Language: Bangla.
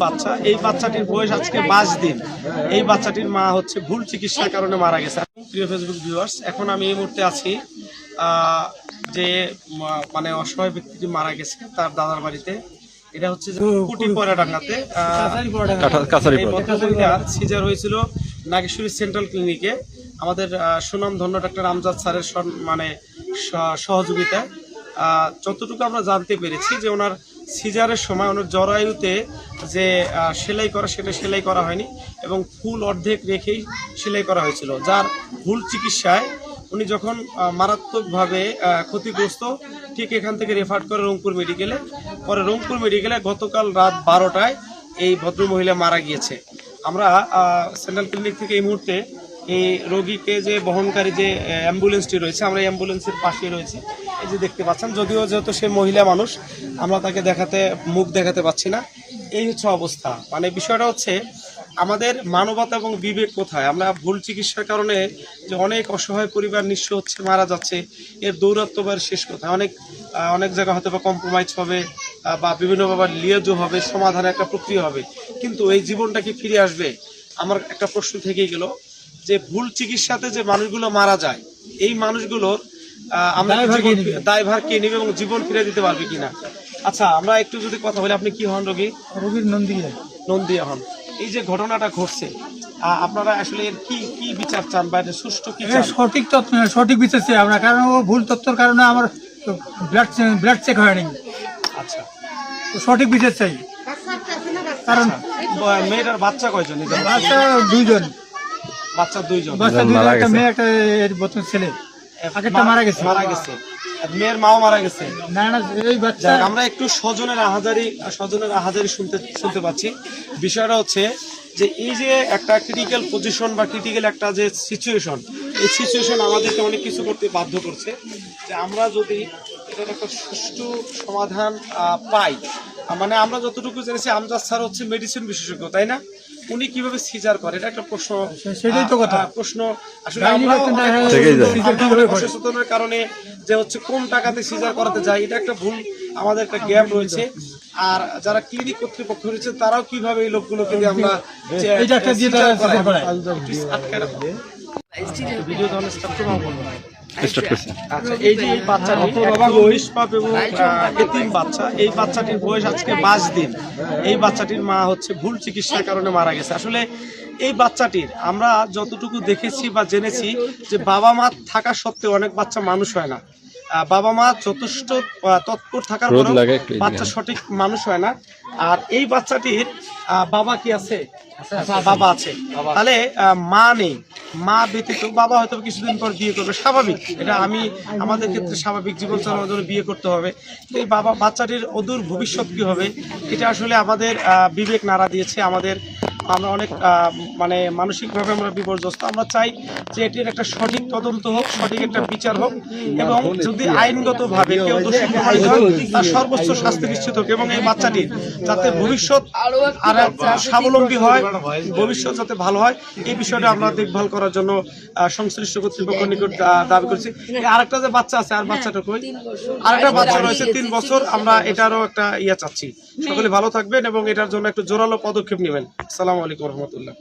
বাচ্চা এই বাচ্চাটির বয়স আজকে 22 দিন। এই বাচ্চাটির মা হচ্ছে ভুল চিকিৎসার কারণে মারা গেছে। প্রিয় ফেসবুক ভিউয়ার্স, এখন আমি এই মুহূর্তে আছি যে মানে অসহায় ব্যক্তিটি মারা গেছে তার দাদার বাড়িতে। এটা হচ্ছে কুটিপাড়াডাঙ্গাতে সিজার হয়েছিল নাগেশ্বরী সেন্ট্রাল ক্লিনিকে আমাদের সুনামধন্য ডাক্তার আমজাদ স্যারের মানে সহযোগিতায়। যতটুকু আমরা জানতে পেরেছি যে ওনার সিজারের সময় ওনার জরায়ুতে যে সেলাই করা সেটা সেলাই করা হয়নি এবং ফুল অর্ধেক রেখেই সেলাই করা হয়েছিল, যার ভুল চিকিৎসায় উনি যখন মারাত্মকভাবে ক্ষতিগ্রস্ত ঠিক এখান থেকে রেফার করে রংপুর মেডিকেলে। পরে রংপুর মেডিকেলে গতকাল রাত 12টায় এই ভদ্রমহিলা মারা গিয়েছে। আমরা সেন্ট্রাল ক্লিনিক থেকে এই মুহূর্তে এই রোগীকে যে বহনকারী যে অ্যাম্বুলেন্সটি রয়েছে, আমরা এই অ্যাম্বুলেন্সের পাশে রয়েছি, এই যে দেখতে পাচ্ছেন। যদিও যেহেতু সে মহিলা মানুষ, আমরা তাকে মুখ দেখাতে পাচ্ছি না। এই হচ্ছে অবস্থা। মানে বিষয়টা হচ্ছে আমাদের মানবতা এবং বিবেক কোথায়? আমরা ভুল চিকিৎসার কারণে যে অনেক অসহায় পরিবার নিঃস্ব হচ্ছে, মারা যাচ্ছে, এর দৌরাত্ম্যের শেষ কোথায়? অনেক জায়গা হয়তো বা কম্প্রোমাইজ হবে বা বিভিন্নভাবে লিয়াজও হবে, সমাধানের একটা প্রক্রিয়া হবে, কিন্তু এই জীবনটা কি ফিরে আসবে? আমার একটা প্রশ্ন থেকেই গেল যে ভুল চিকিৎসাতে যে মানুষগুলো মারা যায়, এই মানুষগুলোর আমরা দায়ভার কে নেবে এবং জীবন ফিরে দিতে পারবে কিনা? আচ্ছা, আমরা একটু যদি কথা বলি, আপনি কি হন? রোগীর নন্দিয়া হন। এই যে ঘটনাটা ঘটছে, আপনারা আসলে এর কি বিচার চান বা সুষ্ঠু কি চান? সঠিক বিচার চাই আমরা, কারণ ও ভুল তথ্যের কারণে আমার ব্লাড চেক হয়নি। আচ্ছা, সঠিক বিচার চাই। কারণ মেয়েটার বাচ্চা কয়জন? বাচ্চা দুইজন। বাচ্চা দুইজন, একটা মেয়ে একটা ছেলে। মারা গেছে। মেয়ের মাও মারা গেছে। না, এই বাচ্চা আমরা একটু স্বজনের আহাজারি শুনতে পাচ্ছি। বিষয়টা হচ্ছে যে এই যে একটা ক্রিটিক্যাল পজিশন বা ক্রিটিক্যাল একটা যে সিচুয়েশন, এই সিচুয়েশন আমাদেরকে অনেক কিছু করতে বাধ্য করছে। যে আমরা যদি এটার একটা সুষ্ঠু সমাধান পাই, মানে আমরা যতটুকু জেনেছি আমজাদ স্যার হচ্ছে মেডিসিন বিশেষজ্ঞ, তাই না? উনি কিভাবে সিজার করে, এটা একটা প্রশ্ন। সেটাই তো কথা। প্রশ্ন আসলে অসচেতনের কারণে যে হচ্ছে কোন টাকাতে সিজার করাতে যায়, এটা একটা ভুল, আমাদের একটা গ্যাপ রয়েছে। আর যারা ক্লিনিক কর্তৃপক্ষ রয়েছে তারাও কিভাবে এই লোকগুলোকে আমরা ভিডিও এই যে এই বাচ্চাটির বয়স আজকে 22 দিন। এই বাচ্চাটির মা হচ্ছে ভুল চিকিৎসার কারণে মারা গেছে। আসলে এই বাচ্চাটির আমরা যতটুকু দেখেছি বা জেনেছি যে বাবা মা থাকা সত্ত্বেও অনেক বাচ্চা মানুষ হয় না। বাবা মা যথেষ্ট তৎপর থাকার পরেও বাচ্চা সঠিক মানুষ হয় না। আর এই বাচ্চাটির বাবা কি আছে? বাবা আছে, তাহলে মা নেই। মা ব্যতীত বাবা হয়তো কিছুদিন পর বিয়ে করবে, স্বাভাবিক। এটা আমাদের ক্ষেত্রে স্বাভাবিক, জীবন চালানোর জন্য বিয়ে করতে হবে। এই বাচ্চাটির অদূর ভবিষ্যৎ কি হবে, এটা আসলে আমাদের বিবেক নাড়া দিয়েছে। আমরা অনেক মানে মানসিকভাবে আমরা বিপর্যস্ত। আমরা চাই যে এটির একটা সঠিক তদন্ত হোক, সঠিক একটা বিচার হোক, এবং যদি আইনগতভাবে কেউ দোষী প্রমাণিত হয় তার সর্বোচ্চ শাস্তি নিশ্চিত হোক, এবং এই বাচ্চাটির যাতে ভবিষ্যৎ আর স্বাবলম্বী হয়, ভবিষ্যৎ যাতে ভালো হয়, এই বিষয়টা আমরা দেখভাল করার জন্য সংশ্লিষ্ট কর্তৃপক্ষের নিকট দাবি করছি। আরেকটা যে বাচ্চা আছে, আর বাচ্চাটা কই? আরেকটা বাচ্চা রয়েছে 3 বছর। আমরা এটারও একটা চাচ্ছি। সকলে ভালো থাকবেন এবং এটার জন্য একটু জোরালো পদক্ষেপ নেবেন। আসসালামু আলাইকুম রহমতুল্লাহ।